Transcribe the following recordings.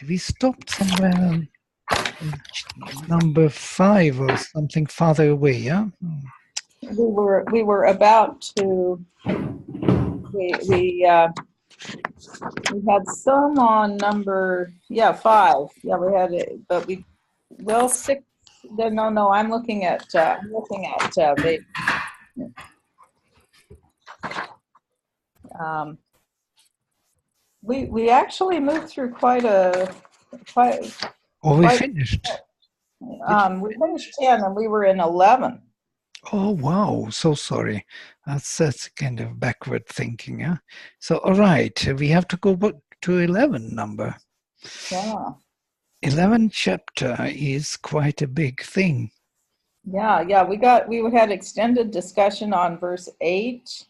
We stopped somewhere in number 5 or something farther away, yeah? We were about to, we had some on number, 5. Yeah, we had it, but we, well, 6, no, I'm looking at the, we actually moved through quite. Oh, we finished. We finished 10 and we were in 11. Oh, wow. So sorry. That's kind of backward thinking, yeah? So, all right, we have to go back to 11 number. Yeah. 11 chapter is quite a big thing. Yeah, we had extended discussion on verse 8,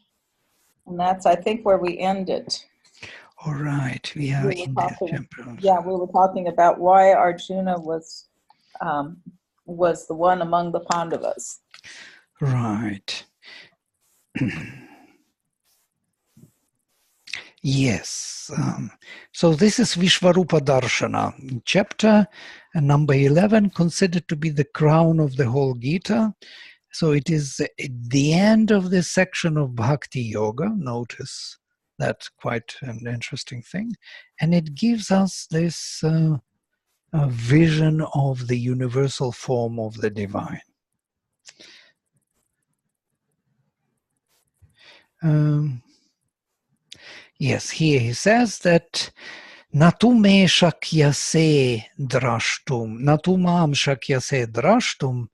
and that's, I think, where we ended. All right, we are in this chapter. Yeah, we were talking about why Arjuna was the one among the Pandavas. Right. Yes. So this is Vishvarupa Darshana, chapter number 11, considered to be the crown of the whole Gita. So it is at the end of this section of Bhakti Yoga. Notice that's quite an interesting thing. And it gives us this vision of the universal form of the divine. Yes, here he says that Natume shakyase drashtum, natumam shakyase drashtum,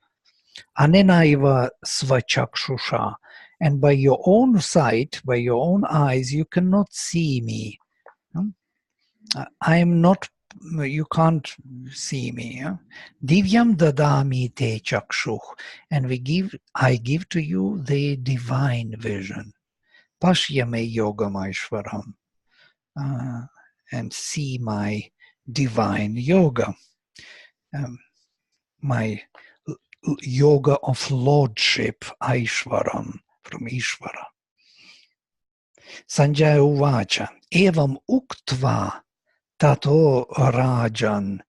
anenaiva svachakshusha. And by your own sight, by your own eyes, you cannot see me. I am not, you can't see me. Divyam dadami te chakshuh. And I give to you the divine vision. Pashyame yogam aishvaram. And see my divine yoga, my yoga of lordship, Aishvaram, from Ishvara. Sanjaya Uvacha, Evam Uktva Tato Rajan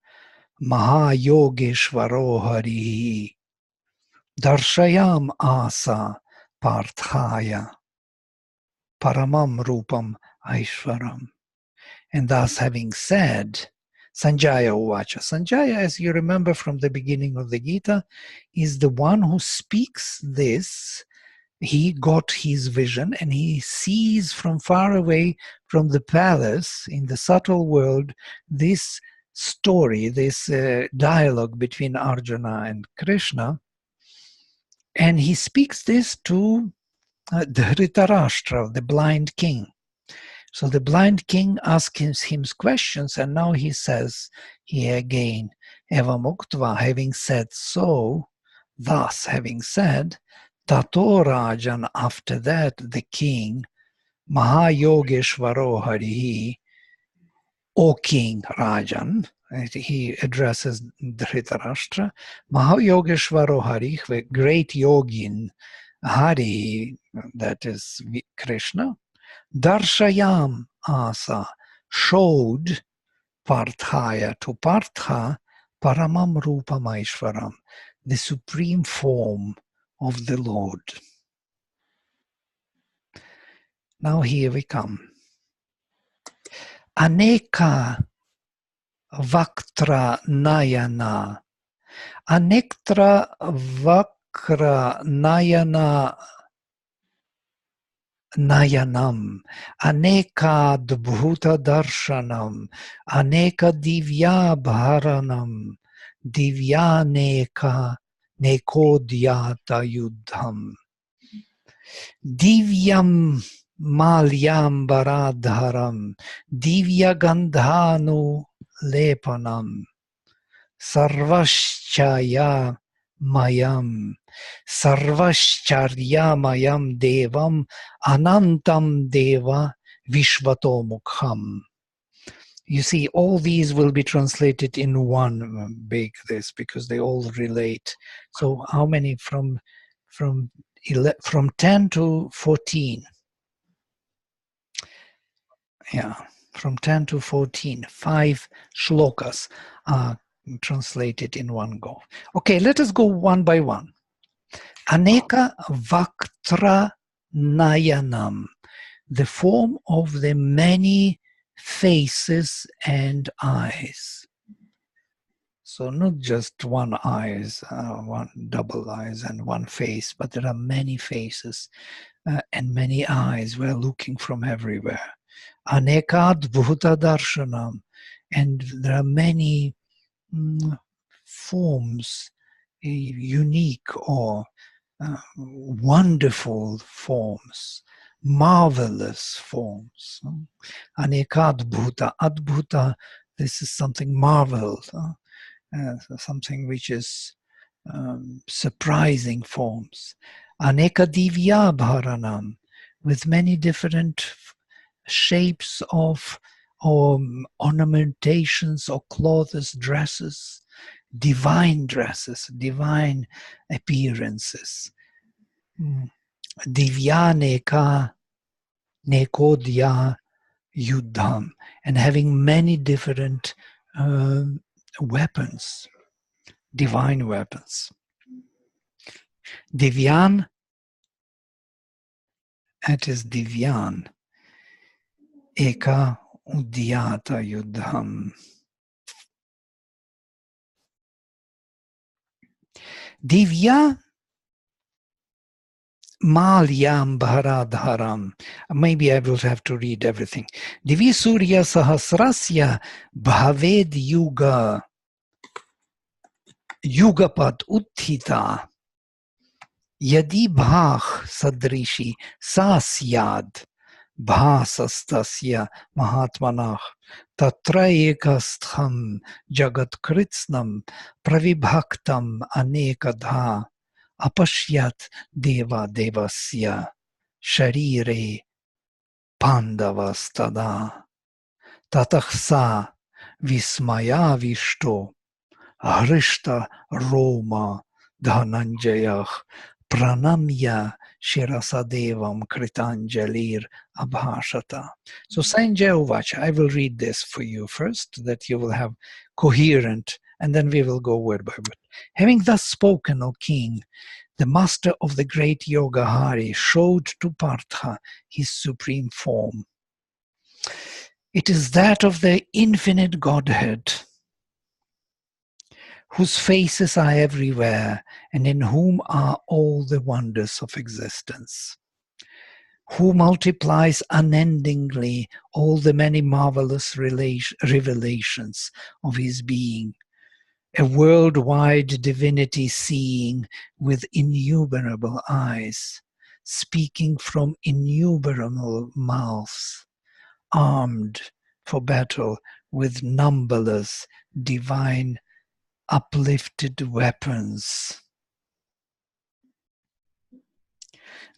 Mahayogeshvaro Hari Darshayam Asa Parthaya Paramam Rupam Aishvaram. And thus, having said, Sanjaya Uvacha. Sanjaya, as you remember from the beginning of the Gita, is the one who speaks this. He got his vision and he sees from far away from the palace in the subtle world this story, this dialogue between Arjuna and Krishna. And he speaks this to Dhritarashtra, the blind king. So the blind king asks him questions, and now he says here again, Eva Muktva, having said so, thus having said, Tato Rajan, after that the king, Mahayogeshvaro Harihi, O king Rajan, he addresses Dhritarashtra, Mahayogeshvaro Hari, the great yogin, Hari, that is Krishna, Darshayam Asa, showed Parthaya, to Partha, Paramam Rupam Aishvaram, the supreme form of the Lord. Now here we come. Aneka Vaktra Nayana. Anektra Vakra Nayana Nayanam, Aneka Dbhuta Darshanam, Aneka Divya Bharanam, Divyaneka Nekodyata Yudham, Divyam Malyam Baradharam, Divya Gandhanu Lepanam, Sarvaschaya Mayam, Sarvascharyamayam Devam, Anantam Deva Vishvatomukham. You see, all these will be translated in one big this because they all relate. So how many from 10 to 14? Yeah. from 10 to 14. 5 shlokas are translated in one go. Okay, let us go one by one. Aneka Vaktra Nayanam, the form of the many faces and eyes. So not just one eyes, one double eyes and one face, but there are many faces and many eyes. We're looking from everywhere. Anekad Bhuta Darshanam, and there are many forms, unique or wonderful forms, marvelous forms. Anekadbhuta, adbhuta, this is something marveled, something which is surprising forms. Anekadivya bharanam, with many different shapes of ornamentations or clothes, dresses, divine appearances. Divya nekodya yuddham, and having many different weapons, divine weapons. Divyan, it is divyan. Eka udyata yuddham. Divya Malyam Bharadharam. Maybe I will have to read everything. Divi Surya Sahasrasya Bhaved Yuga Yugapat Uttita Yadi Bhach Sadrishi Sasyad Bhasastasya Mahatmanah Tatra Ekastham Jagat Kritsnam Pravibhaktam Anekadha Apashyat Deva Devasya Sharire Pandavastada Tatahsa Vismaya Vishto Hrishta Roma Dhananjayah Pranamya Shirasadevam Kritanjalir Abhashata. So Sanjay Uvacha, I will read this for you first, that you will have coherent, and then we will go word by word. Having thus spoken, O king, the master of the great Yoga Hari showed to Partha his supreme form. It is that of the infinite Godhead, whose faces are everywhere, and in whom are all the wonders of existence, who multiplies unendingly all the many marvelous revelations of his being, a worldwide divinity seeing with innumerable eyes, speaking from innumerable mouths, armed for battle with numberless divine uplifted weapons,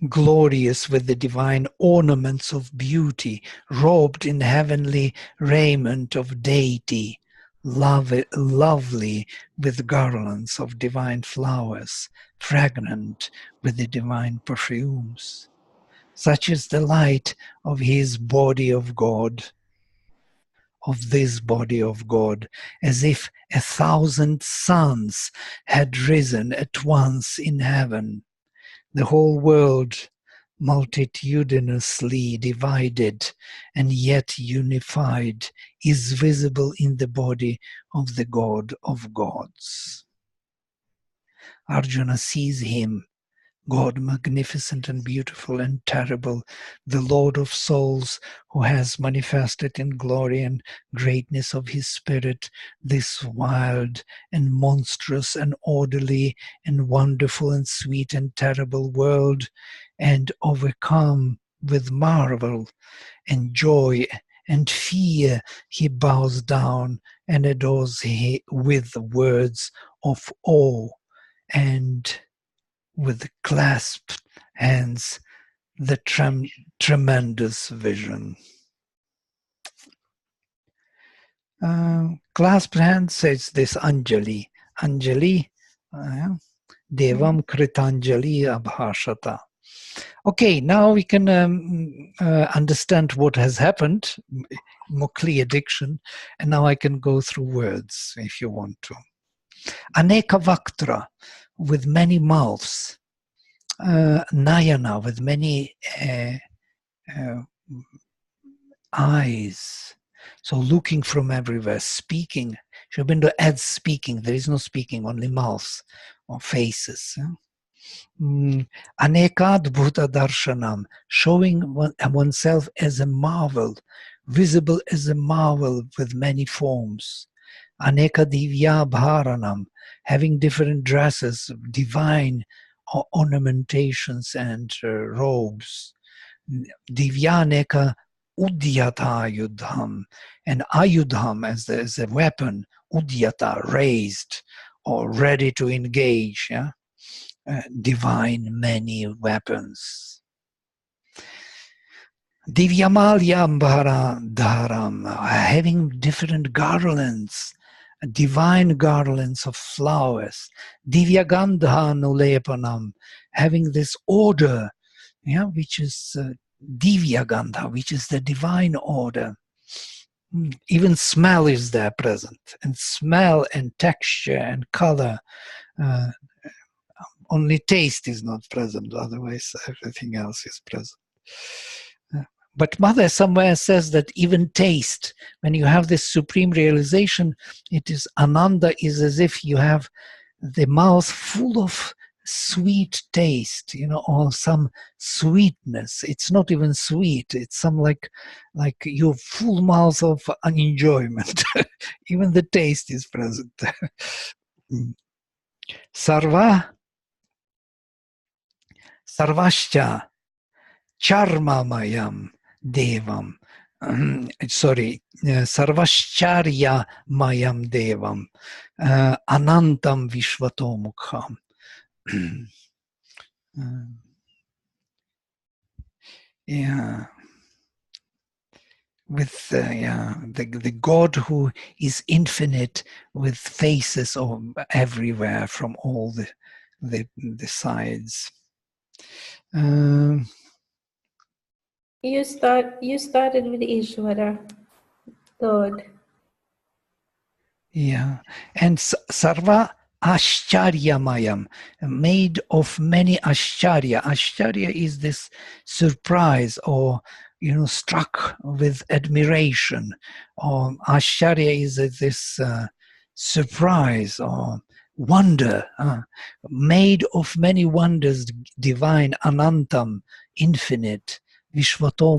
glorious with the divine ornaments of beauty, robed in heavenly raiment of deity, lovely with garlands of divine flowers, fragrant with the divine perfumes. Such is the light of his body of God, of this body of God, as if 1,000 suns had risen at once in heaven. The whole world, multitudinously divided and yet unified, is visible in the body of the God of gods. Arjuna sees him, God magnificent and beautiful and terrible, the Lord of souls, who has manifested in glory and greatness of his spirit this wild and monstrous and orderly and wonderful and sweet and terrible world, and overcome with marvel and joy and fear, he bows down and adores with words of awe, and with clasped hands, the tremendous vision. Clasped hands says this Anjali. Anjali, Devam Kritanjali Abhashata. Okay, now we can understand what has happened, more clear diction, and now I can go through words if you want to. Aneka Vaktra, with many mouths. Nayana, with many eyes. So looking from everywhere, speaking. Shobindu adds speaking. There is no speaking, only mouths or faces. Anekadbhuta darshanam, showing oneself as a marvel, visible as a marvel with many forms. Aneka divya bharanam, having different dresses, divine ornamentations and robes. Divyaneka udyata yudham, and ayudham as a weapon, udyata, raised or ready to engage. Yeah? Divine many weapons. Divyamalyambhara dharam, having different garlands, divine garlands of flowers. Divyagandha nulepanam, having this order, yeah, which is Divyagandha, which is the divine order. Even smell is there present, and smell and texture and color. Only taste is not present, otherwise everything else is present. But Mother somewhere says that even taste, when you have this supreme realization, it is Ananda is as if you have the mouth full of sweet taste, you know, or some sweetness. It's not even sweet. It's some like your full mouth of enjoyment. Even the taste is present. Sarvashcha charmamayam devam. Sarvascharya mayam devam. Anantam vishvatomukham. Yeah. With the God who is infinite, with faces everywhere from all the sides. You started with Ishvara, Lord. Yeah, and Sarva Ashcharyamayam, made of many Ashcharya. Ashcharya is this surprise, or struck with admiration. Or Ashcharya is this surprise or wonder, made of many wonders, divine, Anantam, infinite, Vishvato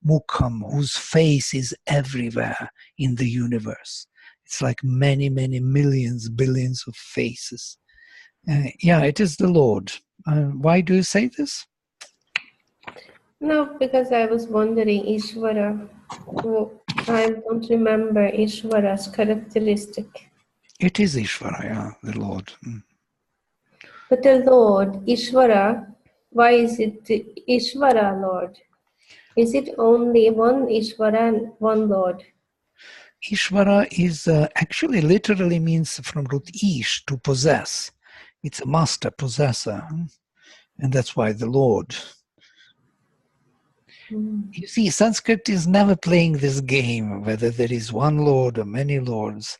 Mukham, whose face is everywhere in the universe. It's like many, many millions, billions of faces. Yeah, it is the Lord. Why do you say this? No, because I was wondering, Ishvara. Well, I don't remember Ishvara's characteristic. It is Ishvara, yeah, the Lord. But the Lord, Ishvara, why is it Ishvara, Lord? Is it only one Ishvara and one Lord? Ishvara is actually literally means from root ish, to possess. It's a master, possessor. And that's why the Lord. You see, Sanskrit is never playing this game, whether there is one Lord or many lords.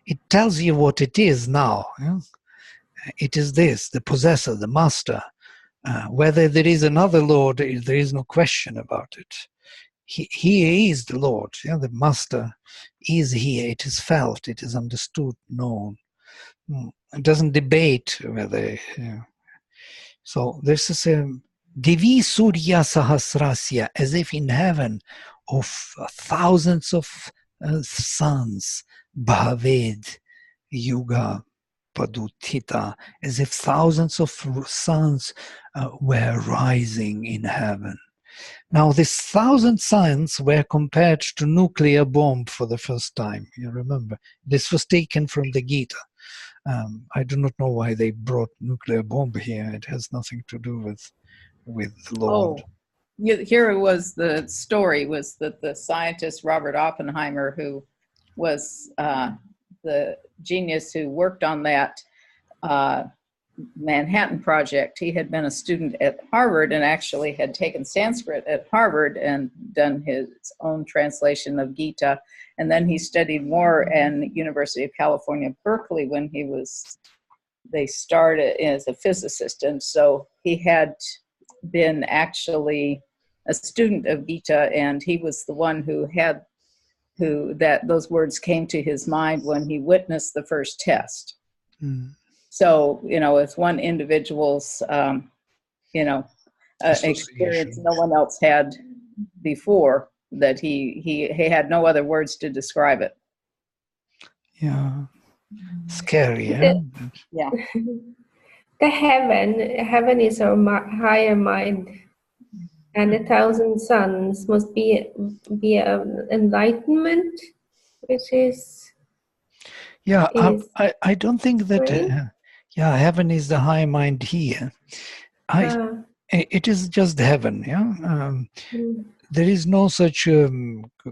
It tells you what it is now. Yeah? It is this, the possessor, the master. Whether there is another Lord, there is no question about it. He is the Lord. Yeah? The master is here. It is felt. It is understood, known. It doesn't debate whether... So this is a Divi Surya Sahasrasya, as if in heaven, of thousands of suns, Bhaved, Yuga, Padutita, as if thousands of suns were rising in heaven. Now, these 1,000 suns were compared to nuclear bomb for the first time. You remember, this was taken from the Gita. I do not know why they brought nuclear bomb here. It has nothing to do with the Lord. Oh, here it was. The story was that the scientist Robert Oppenheimer, who was the genius who worked on that, Manhattan Project. He had been a student at Harvard and actually had taken Sanskrit at Harvard and done his own translation of Gita. And then he studied more in University of California, Berkeley, when they started as a physicist. And so he had been actually a student of Gita, and he was the one that those words came to his mind when he witnessed the first test. Mm. So, it's one individual's, experience no one else had before, that he had no other words to describe it. Yeah. Scary, yeah? Yeah. The heaven is our higher mind, and 1,000 suns must be enlightenment, which is. Yeah, I don't think that. Heaven is the high mind here. It is just heaven. Yeah. There is no such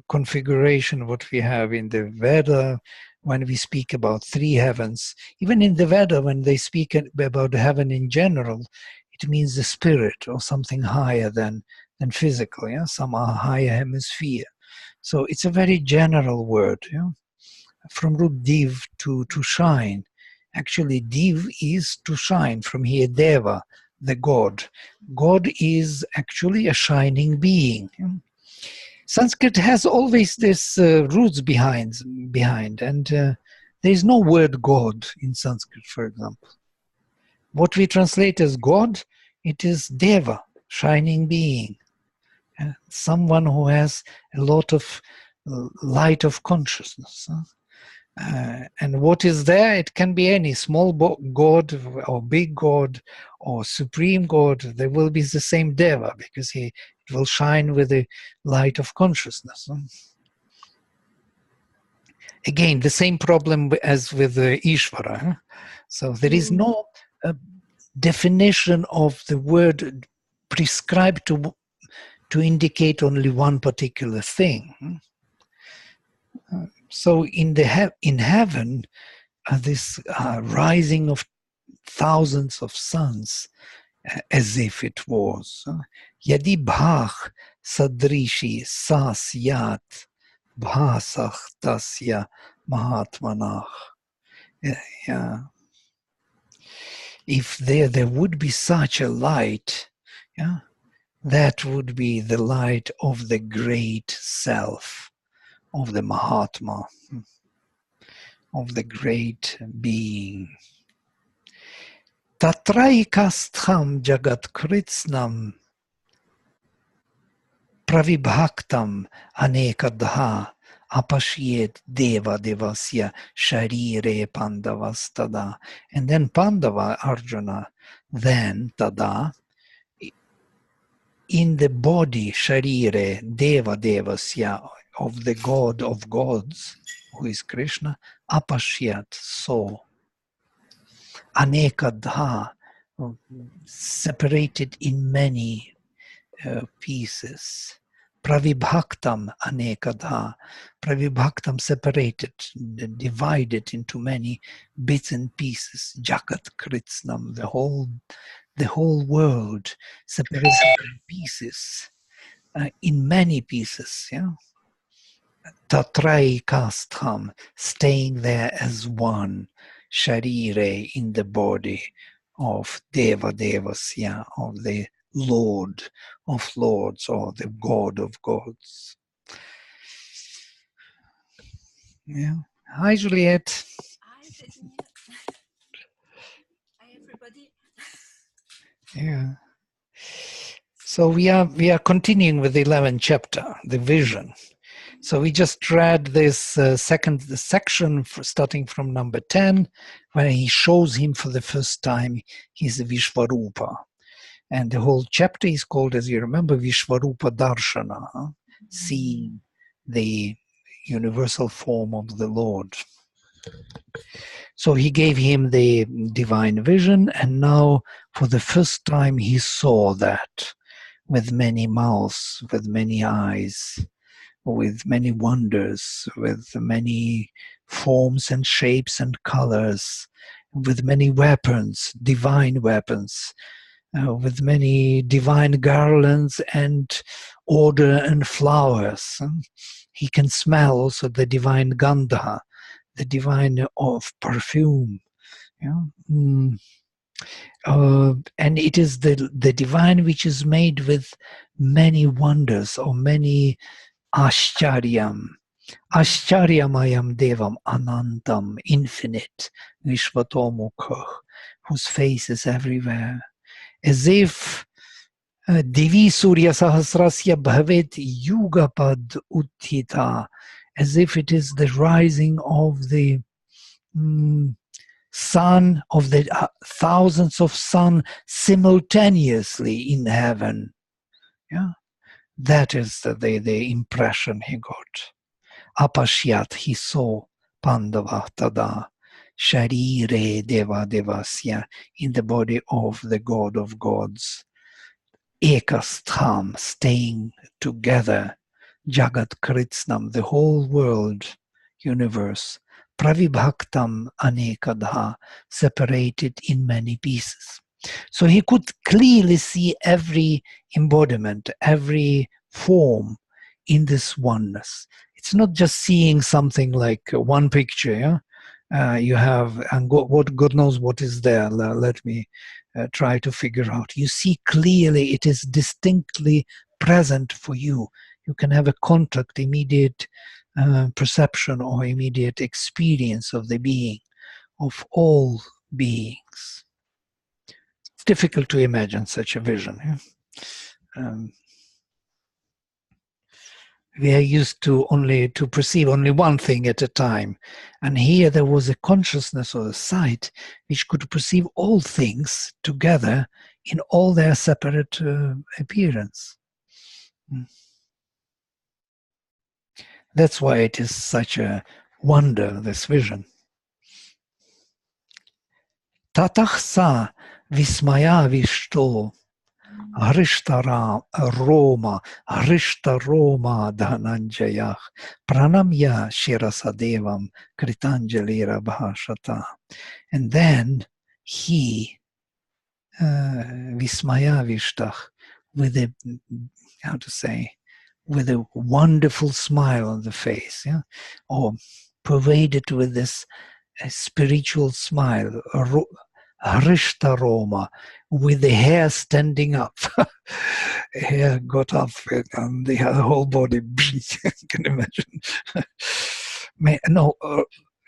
configuration what we have in the Veda when we speak about three heavens. Even in the Veda, when they speak about heaven in general, it means the spirit or something higher than physical. Yeah, some higher hemisphere. So it's a very general word. Yeah, from root div to shine. Actually, div is to shine. From here, deva, the God. God is actually a shining being. Sanskrit has always this roots behind, and there is no word God in Sanskrit, for example. What we translate as God, it is deva, shining being, someone who has a lot of light of consciousness. And what is there? It can be any small God or big God or supreme God. There will be the same Deva, because it will shine with the light of consciousness. Again, the same problem as with Ishvara. So there is no definition of the word prescribed to indicate only one particular thing. So in heaven, this rising of thousands of suns, as if it was. Yadi bhach sadrishi sasyat bhasach tasya mahatmanach. Yeah. If there would be such a light, yeah, that would be the light of the great self, of the Mahatma, of the great being. Tatraikastham jagat kritsnam pravibhaktam anekadha apashyet deva devasya sharire pandavastada. And then Pandava, Arjuna, then tada, in the body, sharire, deva devasya, of the God of gods, who is Krishna, apashyat, saw, anekadha, separated in many pieces. Pravibhaktam anekadha, pravibhaktam, separated, divided into many bits and pieces. Jagat kritsnam, the whole world separated in pieces, in many pieces. Yeah. Tatrai kastham, staying there as one. Sharire, in the body of Deva Devasya, of the Lord of Lords, or the God of Gods. Yeah. Hi, Juliet. Hi, Vladimir. Hi, everybody. Yeah. So we are continuing with the 11th chapter, the vision. So we just read this second section, starting from number 10, where he shows him for the first time his Vishvarupa. And the whole chapter is called, as you remember, Vishvarupa Darshana, seeing the universal form of the Lord. So he gave him the divine vision, and now for the first time he saw that, with many mouths, with many eyes, with many wonders, with many forms and shapes and colors, with many weapons, divine weapons, with many divine garlands and order and flowers. He can smell also the divine gandha, the divine of perfume. Yeah? And it is the divine which is made with many wonders or many ashcharyam. Ashcharyamayam devam anantam, infinite, vishvatomukha, whose face is everywhere. As if Devi Surya Sahasrasya Bhavet Yugapad Uttita, as if it is the rising of the sun, of the thousands of sun simultaneously in heaven. Yeah, that is the impression he got. Apashyat, he saw Pandava tada, Sharire Deva Devasya, in the body of the God of gods. Ekastham, staying together, Jagat Kritsnam, the whole world, universe, Pravibhaktam Anekadha, separated in many pieces. So he could clearly see every embodiment, every form in this oneness. It's not just seeing something like one picture, yeah? You have, and what God knows what is there. Let me try to figure out. You see clearly, it is distinctly present for you. You can have a contact, immediate perception or immediate experience of the being, of all beings. It's difficult to imagine such a vision. Yeah? We are used to perceive only one thing at a time. And here there was a consciousness or a sight which could perceive all things together in all their separate appearance. That's why it is such a wonder, this vision. Tatach sa vismaya vishto Hrishtara Roma Dhananjayah Pranamya Shirasadevam Kritanjalira Bhashata. And then he, Vismaya Vishtach, with a, how to say, with a wonderful smile on the face, yeah? Or pervaded with this spiritual smile, Hrishta Roma, with the hair standing up. Hair got up and the whole body, you can imagine. No,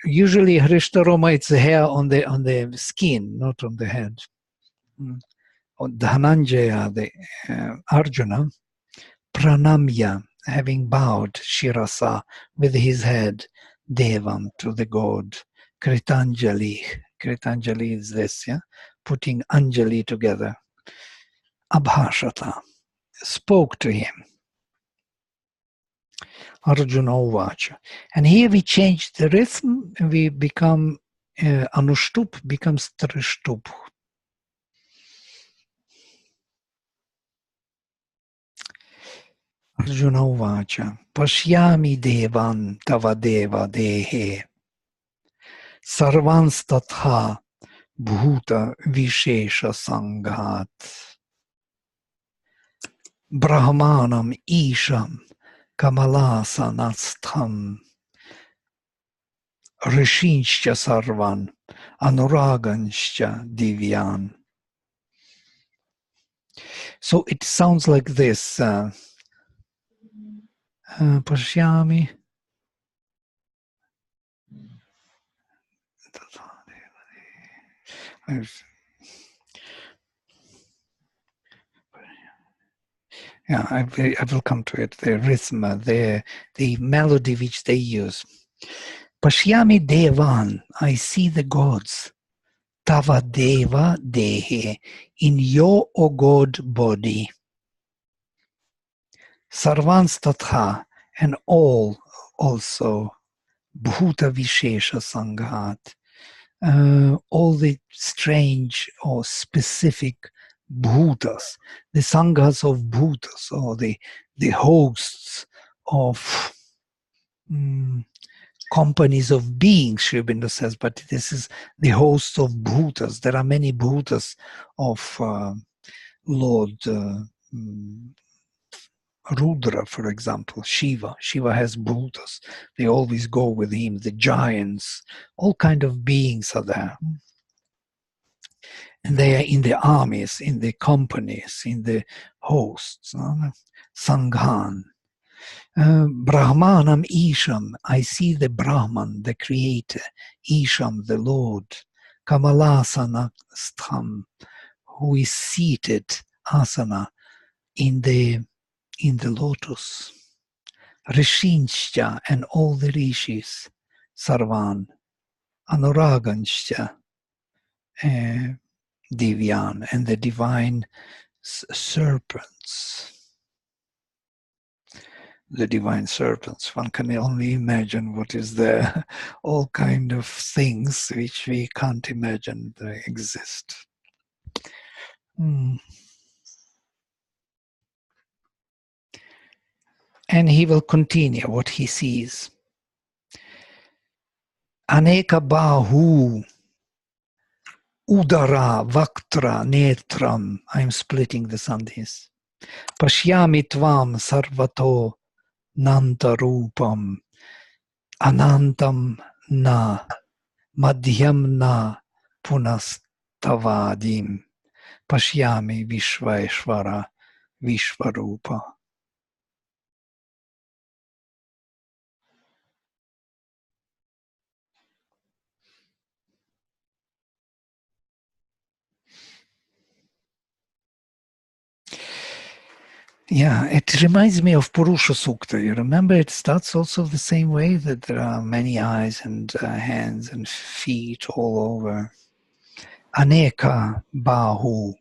usually Hrishta Roma, it's the hair on the skin, not on the head. Dhananjaya, the Arjuna, Pranamya, having bowed Shirasa with his head, Devam, to the god, Kritanjali. Kritanjali is this, yeah? Putting Anjali together. Abhashata, spoke to him. Arjuna Uvacha. And here we change the rhythm, we become, Anushtup becomes Trishtup. Arjuna Uvacha. Pashyami devan tava deva dehe. Sarvans tatha bhuta vishesha sanghat. Brahmanam isham kamalasanatham. Rishinshcha sarvan anuraganscha divyan. So it sounds like this. Pashyami. Yeah, I will come to it. The rhythm, the melody which they use. Pashyami devan, I see the gods. Tava deva dehe, in your, O God, body. Sarvans tatha, and all also. Bhuta vishesha sanghat. All the strange or specific bhutas, the sanghas of bhutas, or the hosts of companies of beings, Sri Aurobindo says, but this is the host of bhutas. There are many bhutas of Lord Rudra, for example, Shiva. Shiva has bhutas. They always go with him. The giants, all kind of beings are there. And they are in the armies, in the companies, in the hosts. Sanghan. Brahmanam Isham. I see the Brahman, the creator. Isham, the Lord. Kamalasana Stham, who is seated, asana, in the lotus. Rishinshcha, and all the rishis, Sarvan, Anuraganshcha, Divyan, and the divine serpents. The divine serpents, one can only imagine what is there, all kind of things which we can't imagine they exist. And he will continue what he sees. Aneka bahu udara vaktra netram. I'm splitting the sandhis. Pashyami tvam sarvato nantarupam. Anantam na madhyam na punastavadim. Pashyami vishvaishvara vishvarupa. Yeah, it reminds me of Purusha Sukta. You remember it starts also the same way, that there are many eyes and hands and feet all over. Aneka bahu,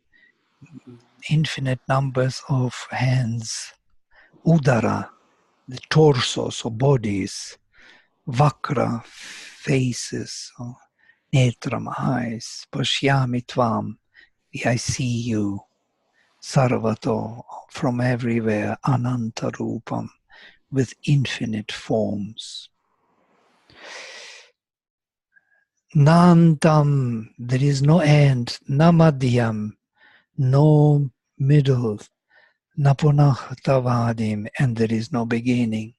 infinite numbers of hands. Udara, the torsos or bodies. Vakra, faces. Or netram, eyes. Pashyami tvam, I see you. Sarvato, from everywhere. Ananta rupam, with infinite forms. Nantam, there is no end. Namadhyam, no middle. Napunahtavadim, and there is no beginning.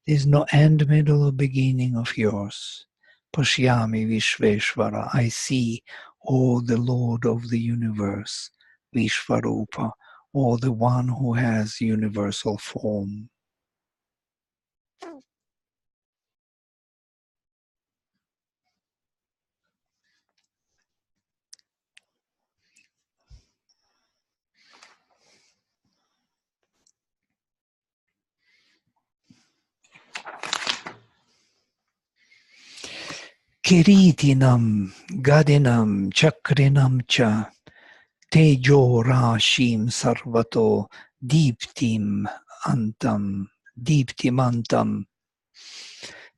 There is no end, middle, or beginning of yours. Pashyami Vishveshvara, I see, O the Lord of the universe. Vishvarupa, or the one who has universal form. Kiritinam, Gadinam, Chakrinam cha, Tejo Rashim Sarvato, Deeptim Antam, Deeptimantam,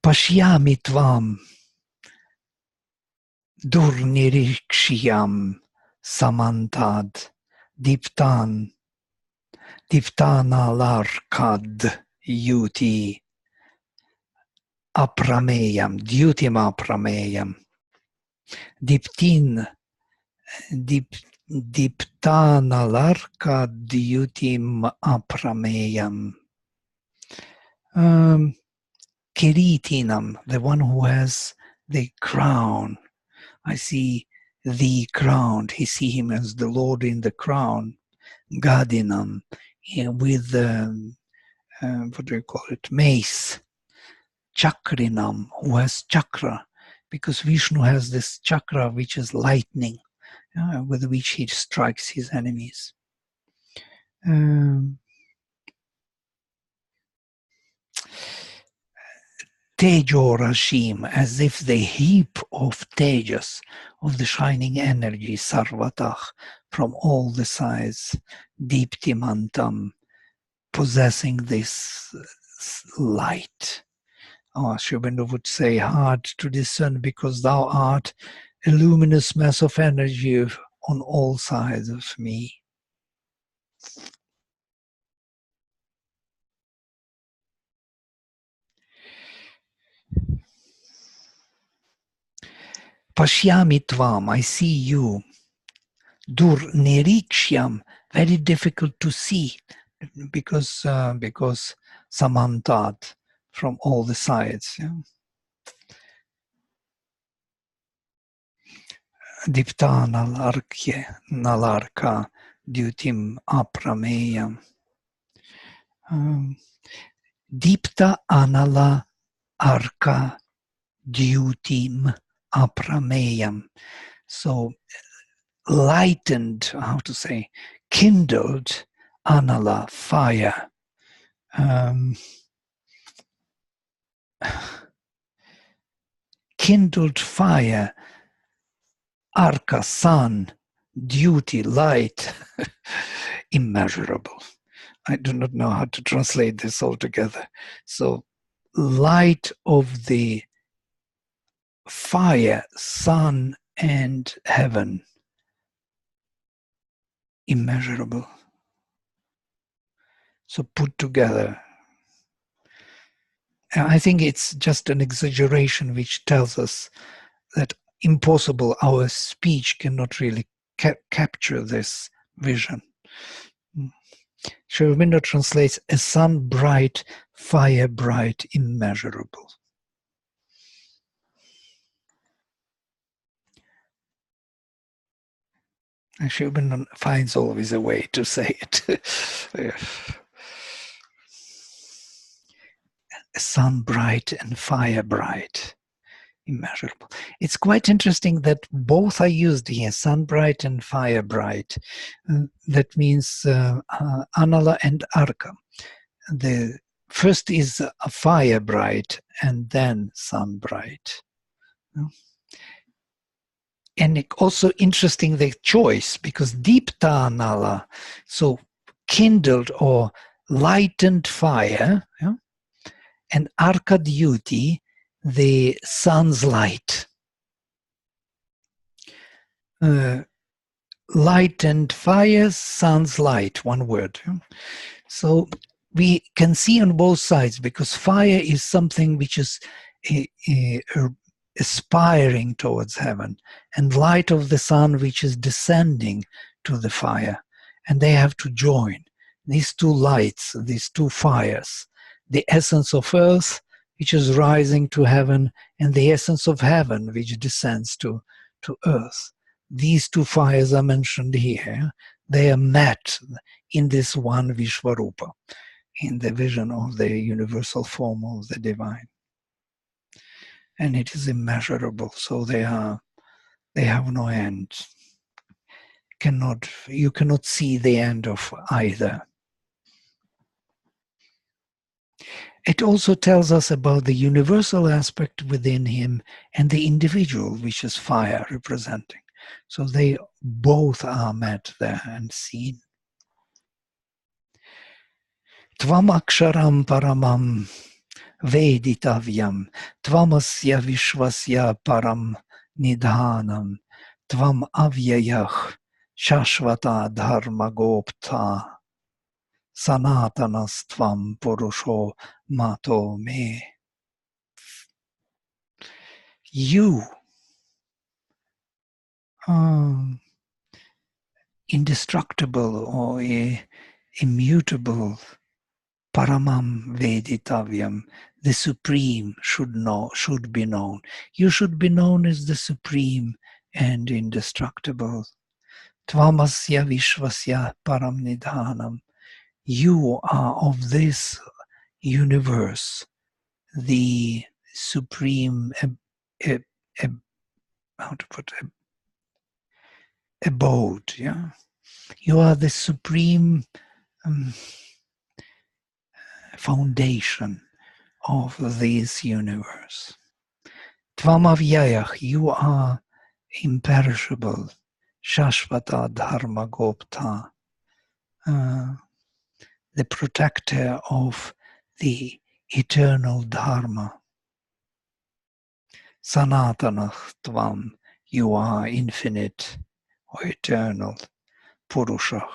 Pashyami Tvam, Durnirikshiyam Samantad, Diptan, Diptanalarkad, Yuti Aprameyam, Dutim Aprameyam, Diptin, Diptanalarka Dutim Aprameyam. Kiritinam, the one who has the crown. I see the crown. He see him as the Lord in the crown. Gadinam, with what do you call it? Mace. Chakrinam, who has chakra, because Vishnu has this chakra which is lightning, with which he strikes his enemies. Tejo Rashim, as if the heap of Tejas, of the shining energy, Sarvatach, from all the sides, Deeptimantam, possessing this light. Sri Aurobindo would say, hard to discern, because thou art a luminous mass of energy on all sides of me. Pashyami tvam, I see you. Dur nirikshyam, very difficult to see because samantat, from all the sides. Yeah? Dipta nalarka dutim aprameyam. Dipta anala arka dutim aprameyam. So lightened, how to say, kindled anala, fire. Kindled fire, arka, sun, duty, light, immeasurable. I do not know how to translate this altogether. So, light of the fire, sun, and heaven, immeasurable. So, put together. I think it's just an exaggeration which tells us that impossible, our speech cannot really capture this vision. Sri Aurobindo translates a sun bright, fire bright, immeasurable. And Sri Aurobindo finds always a way to say it. Sun bright and fire bright, immeasurable. It's quite interesting that both are used here, sun bright and fire bright. That means Anala and Arka. The first is a fire bright and then sun bright. And also interesting the choice, because Deepta Nala, so kindled or lightened fire, yeah? And Arka Dyuti, the sun's light. Light and fire, sun's light, one word. Yeah? So we can see on both sides, because fire is something which is aspiring towards heaven, and light of the sun which is descending to the fire, and they have to join these two lights, these two fires, the essence of earth which is rising to heaven, and the essence of heaven which descends to earth. These two fires are mentioned here. They are met in this one Vishvarupa, in the vision of the universal form of the divine. And it is immeasurable, so they have no end. You cannot see the end of either. It also tells us about the universal aspect within him and the individual, which is fire representing. So they both are met there and seen. Tvam aksharam paramam veditavyam, tvamasya vishvasya param nidhanam, tvam avyayah shashvata dharma gopta, sanatanastvam purusho mato me. You, indestructible or immutable, paramam veditavyam, the supreme should be known. You should be known as the supreme and indestructible. Tvamasya vishvasya param nidhanam. You are of this universe, the supreme, how to put it, abode. Yeah, you are the supreme foundation of this universe. Tvamavyayah, you are imperishable. Shashvata dharma gopta, the protector of the eternal dharma. Sanatana tvam, you are infinite or eternal. Purusha,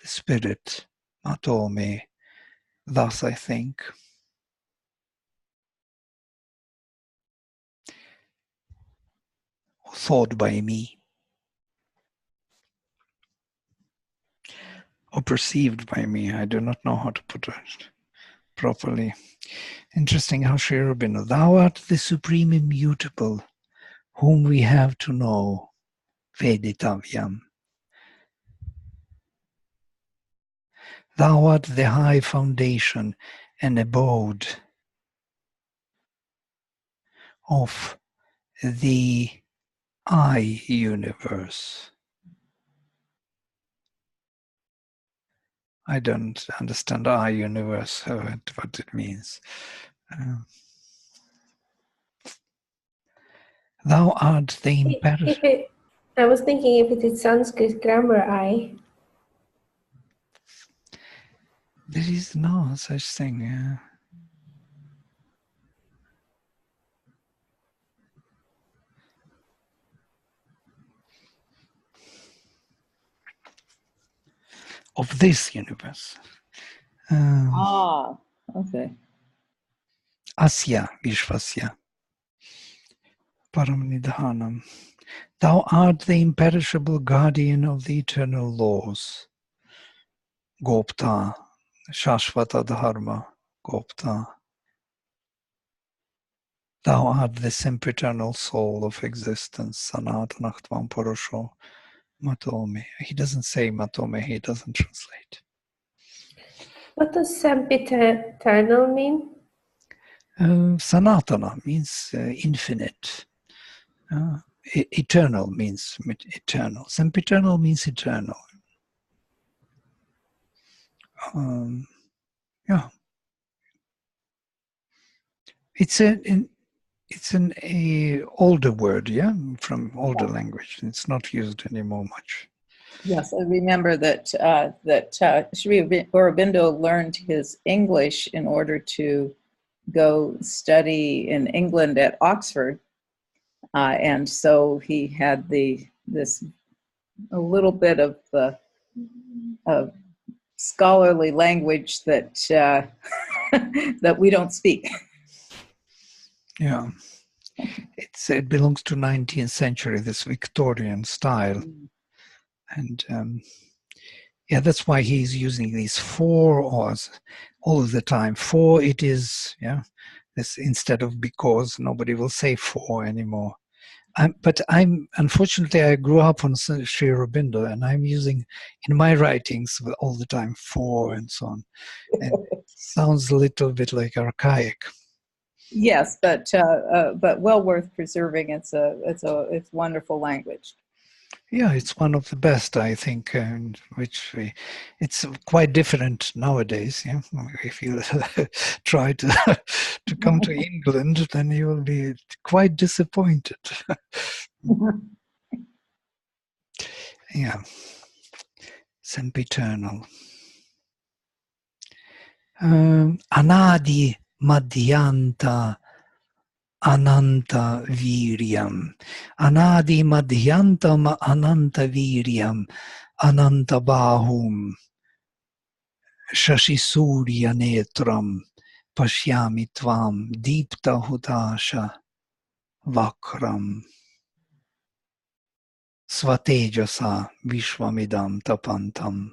the spirit. Matome, thus I think. thought by me, or perceived by me. I do not know how to put it properly. Interesting how Sri Aurobindo, thou art the supreme immutable, whom we have to know, Veditavyam. Thou art the high foundation and abode of the I universe. I don't understand I universe, what it means. Thou art the imperishable. I was thinking if it is Sanskrit grammar, There is no such thing. Of this universe. Okay. Asya Vishvasya Param Nidhanam. Thou art the imperishable guardian of the eternal laws. Gopta, Shashvata Dharma, Gopta. Thou art the sempiternal soul of existence, Sanatana Tvam Purusho Matome. He doesn't say Matome, he doesn't translate. what does sempiternal mean? Sanatana means infinite. Eternal means eternal. Sempiternal means eternal. Yeah. It's an older word, yeah, from older language. It's not used anymore much. Yes, I remember that Sri Aurobindo learned his English in order to go study in England at Oxford, and so he had this a little bit of the scholarly language that that we don't speak. Yeah, it belongs to 19th century, this Victorian style, and yeah, that's why he's using these four ors all of the time. For it is, yeah, this instead of because. Nobody will say for anymore. But unfortunately, I grew up on Sri Aurobindo, and I'm using in my writings all the time for and so on. And it sounds a little bit like archaic. Yes, but well worth preserving. It's wonderful language. Yeah, it's one of the best, I think, it's quite different nowadays. Yeah? If you try to come to England, then you will be quite disappointed. Yeah, sempiternal. Anadi madhyanta ananta viryam. Anadi madhyantam ananta viryam. Ananta bahum. Shashisurya netram. Pashyami tvam. Deepta hutasha vakram. Svatejasa vishwamidam tapantam.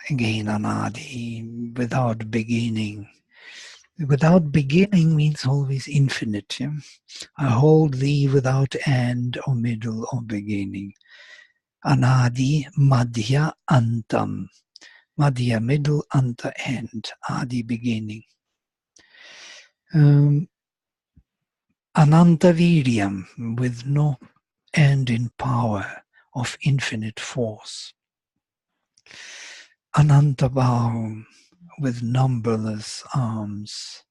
Again, anadi, without beginning. Without beginning means always infinite. Yeah? I hold thee without end or middle or beginning. Anadi, madhya, antam. Madhya, middle, anta, end. Adi, beginning. Ananta viryam, with no end in power of infinite force. Ananta bahum, with numberless arms.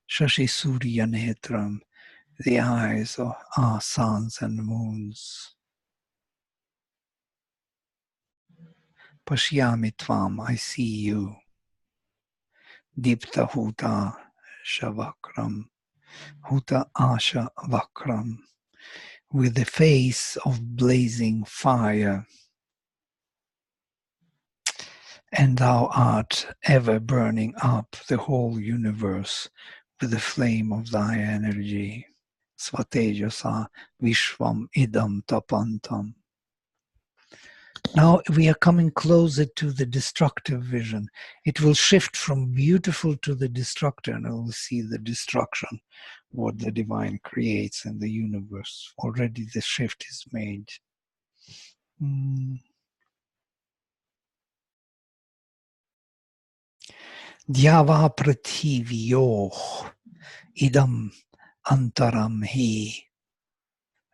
Shashi Surya Netram, the eyes of our suns and moons. Pashyami Tvam, I see you. Dipta Huta Shavakram, Huta Asha Vakram, with the face of blazing fire. And thou art ever burning up the whole universe with the flame of thy energy. Svatejasa Vishvam Idam Tapantam. Now we are coming closer to the destructive vision. It will shift from beautiful to the destructive, and we'll see the destruction, what the divine creates in the universe. Already the shift is made. Dhyava prathivyoh idam antaram hi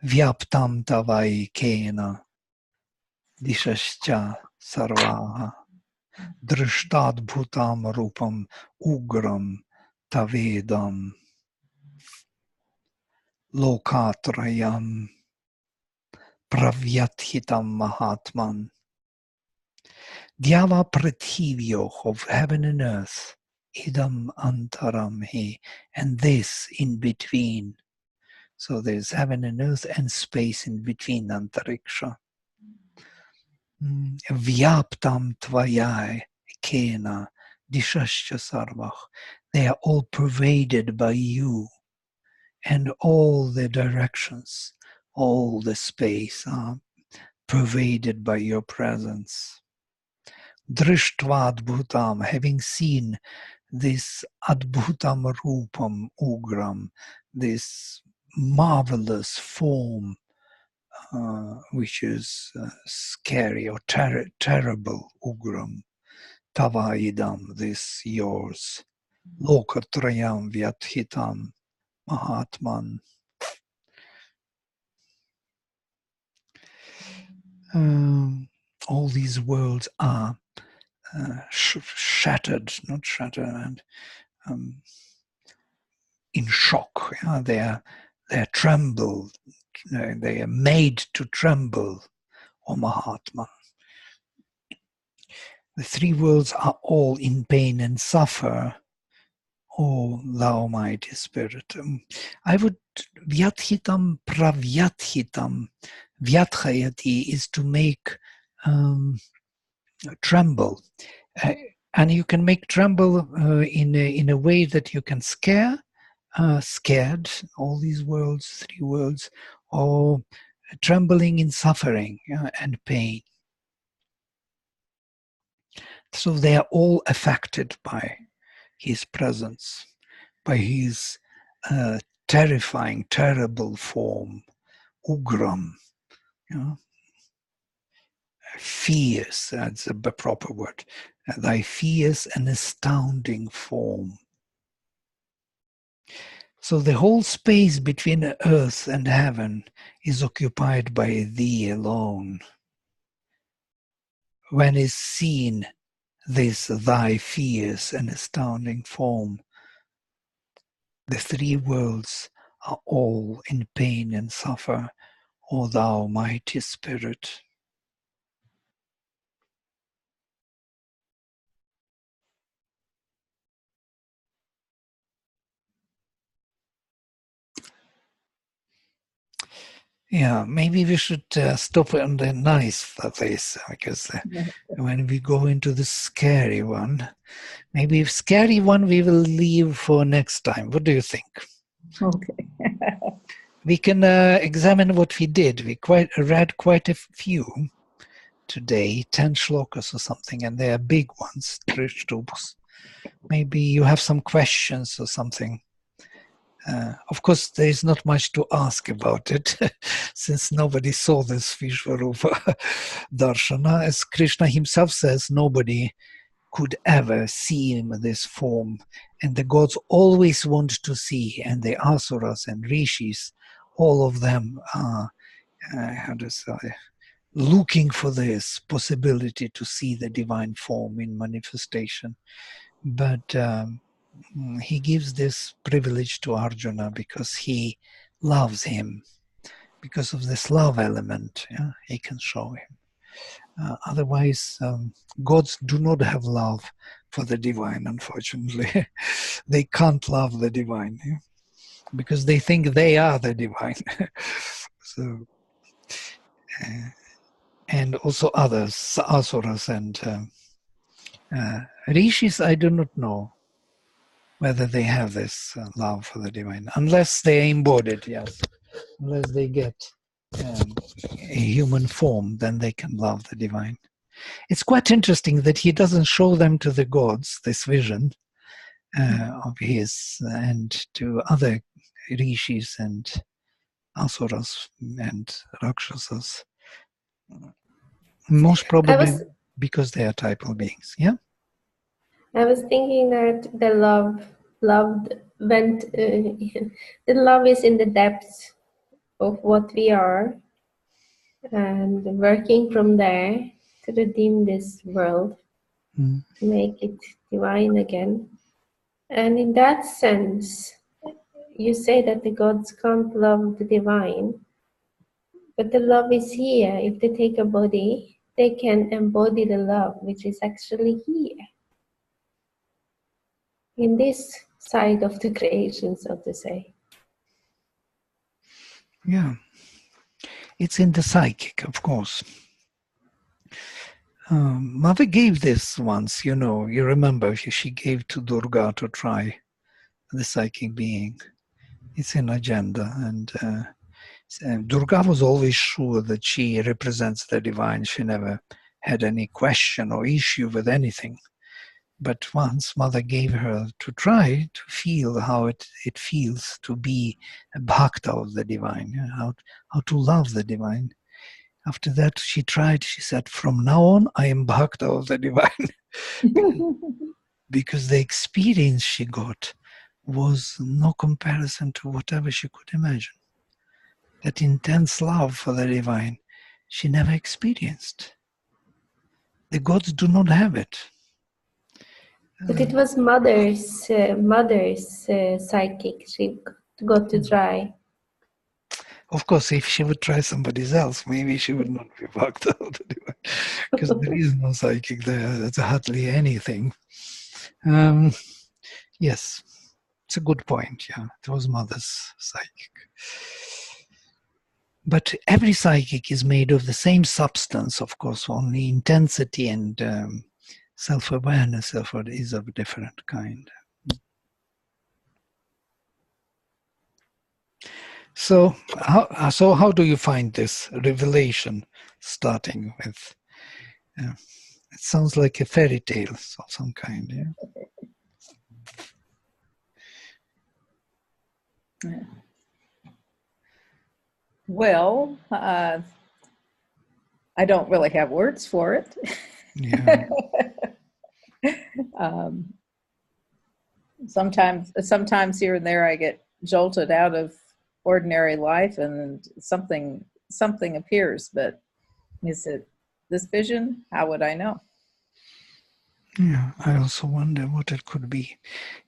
vyaptam tavai kena dishascha sarvaha drishtad bhutam rupam ugram tavedam lokatrayam pravyathitam mahatman. Dhyava prathivyo of heaven and earth, idam antaram he, and this in between. So there's heaven and earth and space in between, antariksha. Vyaptam tvayai kena dishascha sarvach. They are all pervaded by you, and all the directions, all the space are pervaded by your presence. Drishtva adbhutam, having seen this adbhutam rupam ugram, this marvelous form, which is scary or terrible, ugram, tavaidam, this yours, lokatrayam vyathitam mahatman. All these worlds are shattered, not shattered, and in shock. Yeah? They are trembled. They are made to tremble, O Mahatma. The three worlds are all in pain and suffer, O thou mighty spirit. I would vyathitam pravyathitam. Vyathayati is to make tremble. And you can make tremble in a way that you can scare, scared, all these worlds, three worlds, or trembling in suffering and pain. So they are all affected by his presence, by his terrifying, terrible form, ugram, fierce, that's a proper word, thy fierce and astounding form. So the whole space between earth and heaven is occupied by thee alone. When is seen this thy fierce and astounding form, the three worlds are all in pain and suffer, O thou mighty spirit. Yeah, maybe we should stop on the nice place, because when we go into the scary one, maybe scary one we will leave for next time. What do you think? Okay. We can examine what we did. We read quite a few today, 10 shlokas or something, and they are big ones, trishtups. Maybe you have some questions or something. Of course, there is not much to ask about it, since nobody saw this Vishvarupa Darshana. As Krishna himself says, nobody could ever see him in this form. And the gods always want to see, and the Asuras and Rishis, all of them are, looking for this possibility to see the divine form in manifestation. But he gives this privilege to Arjuna because he loves him. Because of this love element, he can show him. Otherwise, gods do not have love for the divine, unfortunately. They can't love the divine, because they think they are the divine. So, and also others, asuras and rishis, I do not know. whether they have this love for the divine, unless they embody it, yes. Unless they get a human form, then they can love the divine. It's quite interesting that he doesn't show them to the gods, this vision of his, and to other rishis and asuras and rakshasas. Most probably because they are typal beings. Yeah. I was thinking that the love went. The love is in the depths of what we are, and working from there to redeem this world, to make it divine again. And in that sense, you say that the gods can't love the divine, but the love is here. If they take a body, they can embody the love, which is actually here, in this side of the creation, so to say. Yeah. It's in the psychic, of course. Mother gave this once, you know, you remember, she gave to Durga to try the psychic being. It's in agenda, and Durga was always sure that she represents the divine. She never had any question or issue with anything. But once Mother gave her to try to feel how it feels to be a bhakta of the divine, you know, how to love the divine. After that, she tried, she said, from now on, I am bhakta of the divine. Because the experience she got was no comparison to whatever she could imagine. That intense love for the divine, she never experienced. The gods do not have it. But it was mother's psychic. She got to try. Of course, if she would try somebody else, maybe she would not be bhakta of the divine, because there is no psychic there. There's hardly anything. Yes, it's a good point. Yeah, it was mother's psychic. But every psychic is made of the same substance, of course, only intensity and self-awareness is of a different kind. So how do you find this revelation starting with? It sounds like a fairy tale of some kind, yeah? Well, I don't really have words for it. Yeah. Sometimes here and there I get jolted out of ordinary life and something appears, but is it this vision? How would I know? Yeah, I also wonder what it could be.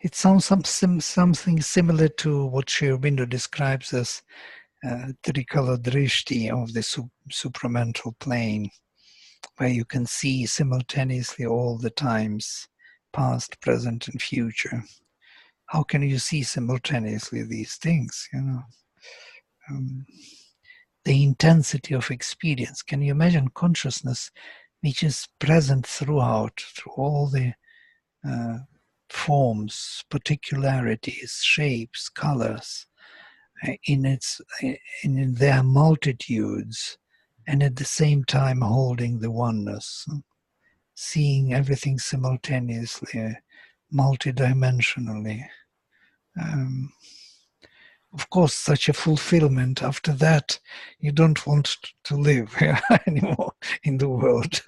It sounds something similar to what Sri Aurobindo describes as trikala drishti of the supramental plane, where you can see simultaneously all the times, past, present, and future. How can you see simultaneously these things, you know? The intensity of experience. Can you imagine consciousness which is present throughout, through all the forms, particularities, shapes, colors, in their multitudes, and at the same time holding the oneness, seeing everything simultaneously, multidimensionally. Of course, such a fulfillment, after that, you don't want to live anymore in the world.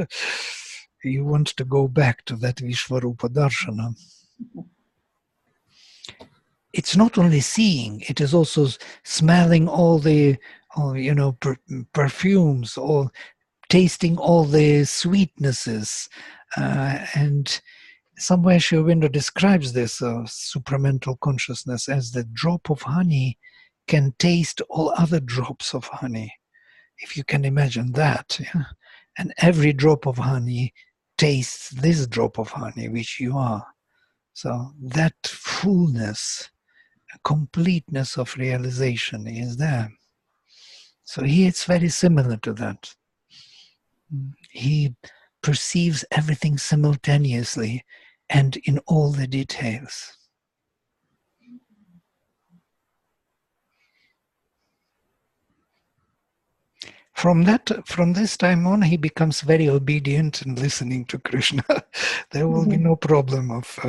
You want to go back to that Vishvarupa Darshana. It's not only seeing, it is also smelling all the, perfumes, or tasting all the sweetnesses. And somewhere Sri Aurobindo describes this supramental consciousness as the drop of honey can taste all other drops of honey, if you can imagine that. Yeah? And every drop of honey tastes this drop of honey, which you are. So that fullness, completeness of realization is there. So here it's very similar to that. He perceives everything simultaneously and in all the details. from this time on, he becomes very obedient and listening to Krishna. There will be no problem of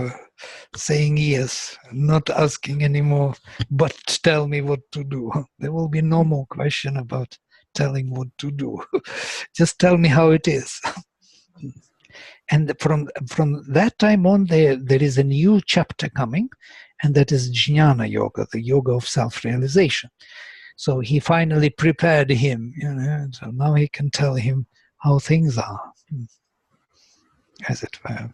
saying yes, not asking anymore, but tell me what to do. There will be no more question about telling what to do. Just tell me how it is. And from that time on, there is a new chapter coming, and that is Jnana Yoga, the yoga of self-realization. So he finally prepared him, so now he can tell him how things are, as it were.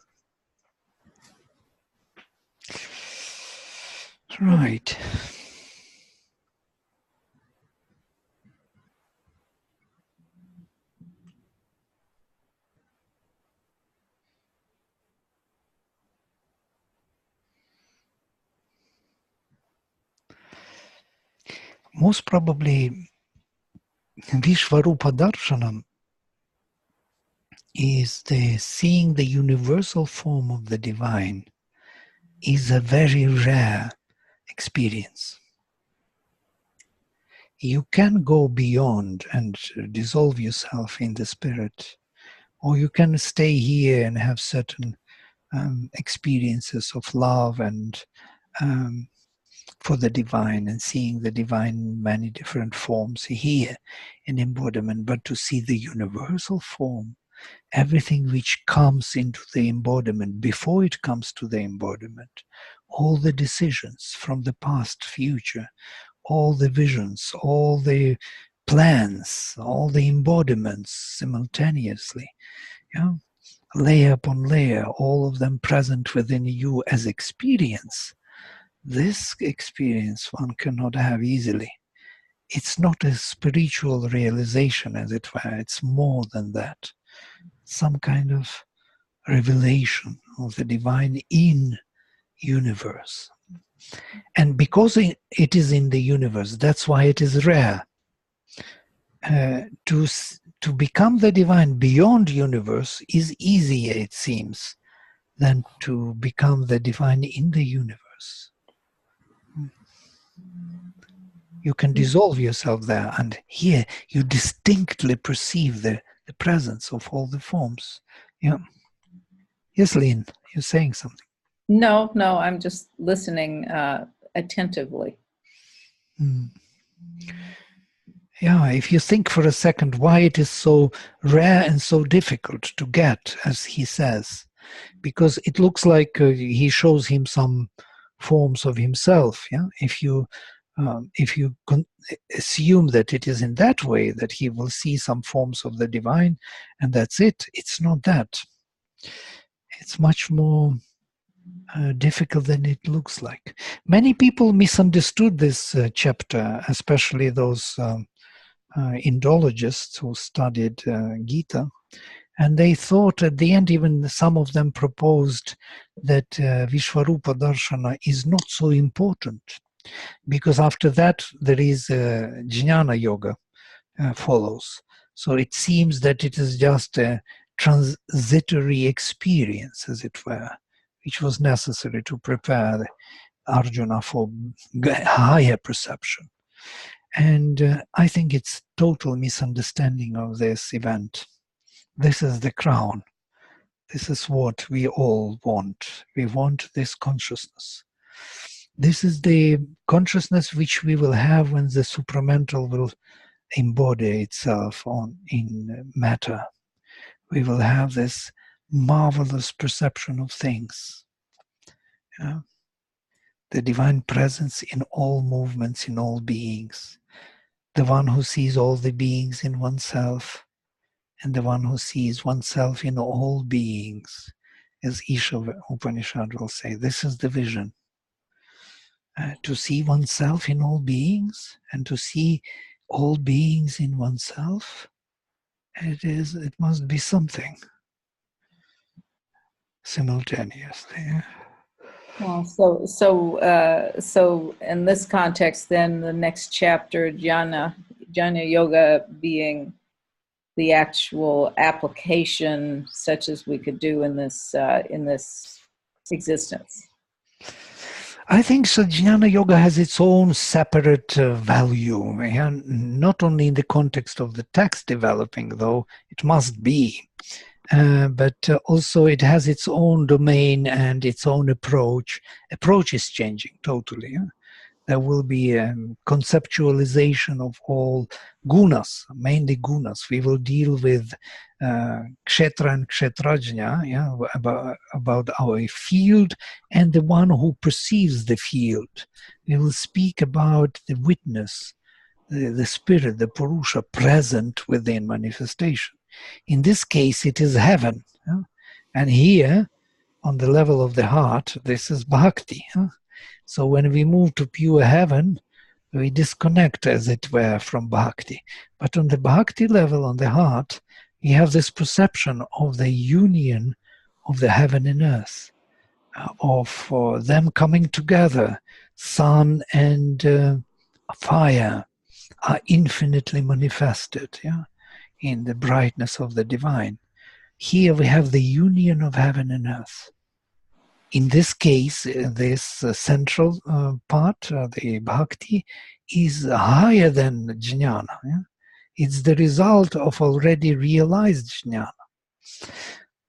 Right. Most probably, Vishvarupa Darshanam is seeing the universal form of the divine is a very rare experience. You can go beyond and dissolve yourself in the spirit, or you can stay here and have certain experiences of love and for the divine, and seeing the divine in many different forms here in embodiment. But to see the universal form, everything which comes into the embodiment, before it comes to the embodiment, all the decisions from the past, future, all the visions, all the plans, all the embodiments simultaneously, layer upon layer, all of them present within you as experience. This experience one cannot have easily. It's not a spiritual realization, as it were. It's more than that. Some kind of revelation of the divine in universe. And because it is in the universe, that's why it is rare. To become the divine beyond universe is easier, it seems, than to become the divine in the universe. You can dissolve yourself there, and here you distinctly perceive the presence of all the forms. Yeah. Yes, Lynn, you're saying something. No, I'm just listening attentively. Yeah, if you think for a second why it is so rare and so difficult to get, as he says, because it looks like he shows him some forms of himself. Yeah, if you assume that it is in that way that he will see some forms of the divine, and that's it. It's not that. It's much more difficult than it looks like. Many people misunderstood this chapter, especially those Indologists who studied Gita, and they thought at the end, even some of them proposed that Vishvarupa Darshana is not so important, because after that there is Jnana Yoga follows. So it seems that it is just a transitory experience, as it were, which was necessary to prepare Arjuna for higher perception. And I think it's total misunderstanding of this event. This is the crown. This is what we all want. We want this consciousness. This is the consciousness which we will have when the supramental will embody itself in matter. We will have this marvelous perception of things. The divine presence in all movements, in all beings. The one who sees all the beings in oneself, and the one who sees oneself in all beings, as Isha Upanishad will say. This is the vision. To see oneself in all beings, and to see all beings in oneself, it must be something simultaneously. Well, so in this context, then the next chapter, Jnana Yoga, being the actual application, such as we could do in this existence. I think so. Jnana Yoga has its own separate value, and not only in the context of the text developing, though it must be, but also it has its own domain and its own approach. Approach is changing totally. There will be a conceptualization of all gunas, mainly gunas. We will deal with kshetra and kshetrajna, yeah, about our field and the one who perceives the field. We will speak about the witness, the spirit, the purusha present within manifestation. In this case, it is heaven. Yeah? And here, on the level of the heart, this is bhakti. Yeah? So when we move to pure heaven, we disconnect, as it were, from bhakti. But on the bhakti level, on the heart, we have this perception of the union of the heaven and earth, of them coming together. Sun and fire are infinitely manifested, yeah, in the brightness of the divine. Here we have the union of heaven and earth. In this case, this central part, the bhakti, is higher than jnana. Yeah? It's the result of already realized jnana.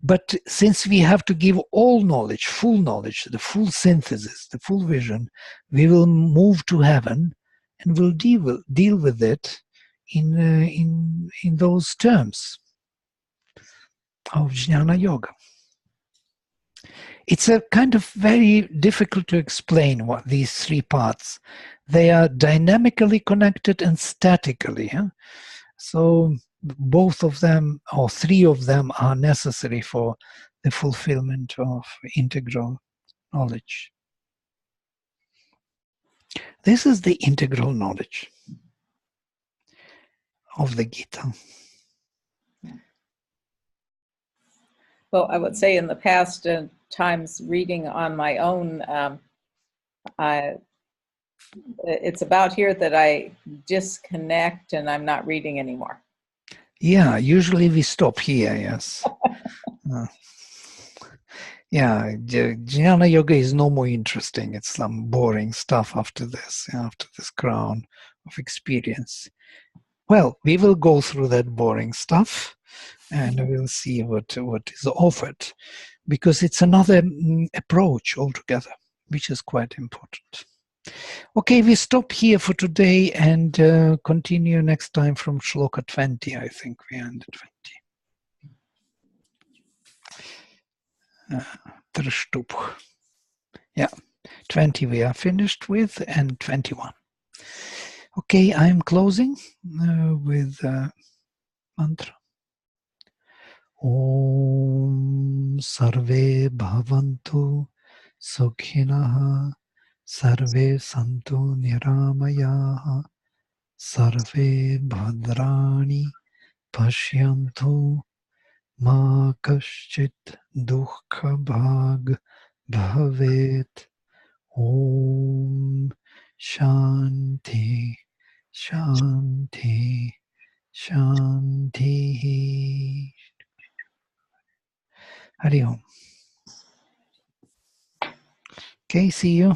But since we have to give all knowledge, the full synthesis, the full vision, we will move to heaven and we'll deal with it in those terms of jnana yoga. It's a kind of very difficult to explain what these three parts. They are dynamically connected and statically. Yeah? So both of them, or three of them, are necessary for the fulfillment of integral knowledge. This is the integral knowledge of the Gita. Well, I would say in the past times reading on my own, it's about here that I disconnect and I'm not reading anymore. Yeah, usually we stop here, yes. Yeah, Jnana Yoga is no more interesting. It's some boring stuff after this crown of experience. Well, we will go through that boring stuff and we'll see what is offered, because it's another approach altogether, which is quite important. Okay, we stop here for today and continue next time from Shloka 20. I think we ended 20. Trishtup. Yeah, 20 we are finished with, and 21. Okay, I'm closing with mantra. Om Sarve Bhavantu Sukhinaha Sarve Santu Niramayaha Sarve Bhadrani Pashyantu Ma Kaschit Dukkha Bhag Bhavet. Om Shanti Shanti Shanti. Hari Om. Okay, see you.